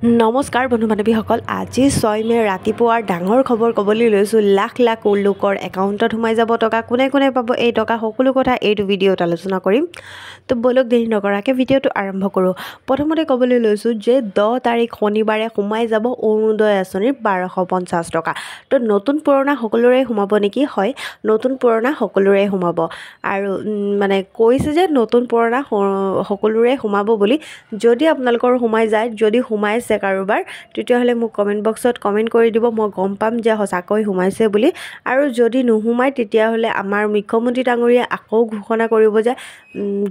নমস্কাৰ বন্ধু বান্ধৱীসকল, আজি 6 মে ৰাতিপুৱাৰ ডাঙৰ খবৰ ক'বলৈ লৈছোঁ। লাখ লাখ লোকৰ একাউণ্টত সোমাই যাব টকা। কোনে কোনে পাব এই টকা, সকলো কথা এইটো ভিডিঅ'ত আলোচনা কৰিম। তো বলক দেৰি নকৰাকৈ ভিডিঅ'টো আৰম্ভ কৰোঁ। প্ৰথমতে ক'বলৈ লৈছোঁ যে 10 তাৰিখ শনিবাৰে সোমাই যাব অৰুণোদয় আঁচনিৰ 1250 টকা। তো নতুন পুৰণা সকলোৰে সোমাব নেকি? হয়, নতুন পুৰণা সকলোৰে সোমাব। আৰু মানে কৈছে যে নতুন পুৰণা সকলোৰে সোমাব বুলি। যদি আপোনালোকৰ সোমাই যায়, যদি সোমাইছে কাৰোবাৰ, তেতিয়াহ'লে মোক কমেণ্ট বক্সত কমেণ্ট কৰি দিব, মই গম পাম যে সঁচাকৈ সোমাইছে বুলি। আৰু যদি নোসোমায়, তেতিয়াহ'লে আমাৰ মুখ্যমন্ত্ৰী ডাঙৰীয়াই আকৌ ঘোষণা কৰিব যে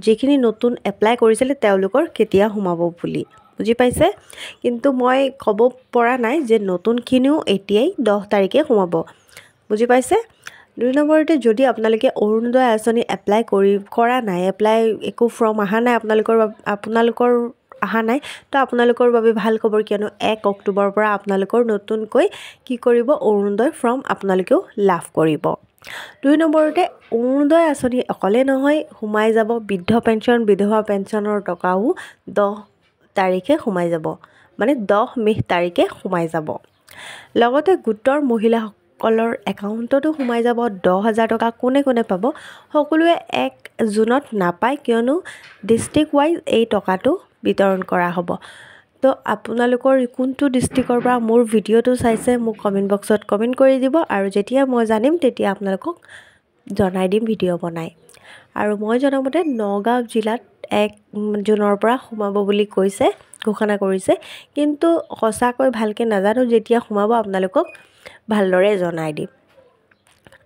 যিখিনি নতুন এপ্লাই কৰিছিলে তেওঁলোকৰ কেতিয়া সোমাব বুলি। বুজি পাইছে? কিন্তু মই ক'ব পৰা নাই যে নতুনখিনিও এতিয়াই 10 তাৰিখে সোমাব। বুজি পাইছে? 2 নম্বৰতে, যদি আপোনালোকে অৰুণোদয় আঁচনি এপ্লাই কৰা নাই, এপ্লাই একো ফৰ্ম অহা নাই আপোনালোকৰ অহা নাই, তো আপোনালোকৰ বাবে ভাল খবৰ, কিয়নো 1 অক্টোবৰৰ পৰা আপোনালোকৰ নতুনকৈ কি কৰিব, অৰুণোদয় ফৰ্ম আপোনালোকেও লাভ কৰিব। 2 নম্বৰতে, অৰুণোদয় আঁচনি অকলে নহয়, সোমাই যাব বৃদ্ধ পেঞ্চন, বিধৱা পেঞ্চনৰ টকাও 10 তাৰিখে সোমাই যাব, মানে 10 মে তাৰিখে সোমাই যাব। লগতে গোটৰ মহিলাসকলৰ একাউণ্টতো সোমাই যাব 10,000 টকা। কোনে কোনে পাব? সকলোৱে 1 জুনত নাপায়, কিয়নো ডিষ্ট্ৰিক্ট ৱাইজ এই টকাটো বিতৰণ কৰা হ'ব। তো আপোনালোকৰ কোনটো ডিষ্ট্ৰিক্টৰ পৰা মোৰ ভিডিঅ'টো চাইছে মোক কমেণ্ট বক্সত কমেণ্ট কৰি দিব, আৰু যেতিয়া মই জানিম তেতিয়া আপোনালোকক জনাই দিম ভিডিঅ' বনাই। আৰু মই জনামতে নগাঁও জিলাত 1 জুনৰ পৰা সোমাব বুলি কৈছে, ঘোষণা কৰিছে, কিন্তু সঁচাকৈ ভালকৈ নাজানো। যেতিয়া সোমাব আপোনালোকক ভালদৰে জনাই দিম।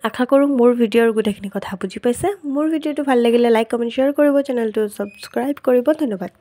আশা কৰোঁ মোৰ ভিডিঅ'ৰ গোটেইখিনি কথা বুজি পাইছে। মোৰ ভিডিঅ'টো ভাল লাগিলে লাইক, কমেণ্ট, শ্বেয়াৰ কৰিব, চেনেলটো ছাবস্ক্ৰাইব কৰিব। ধন্যবাদ।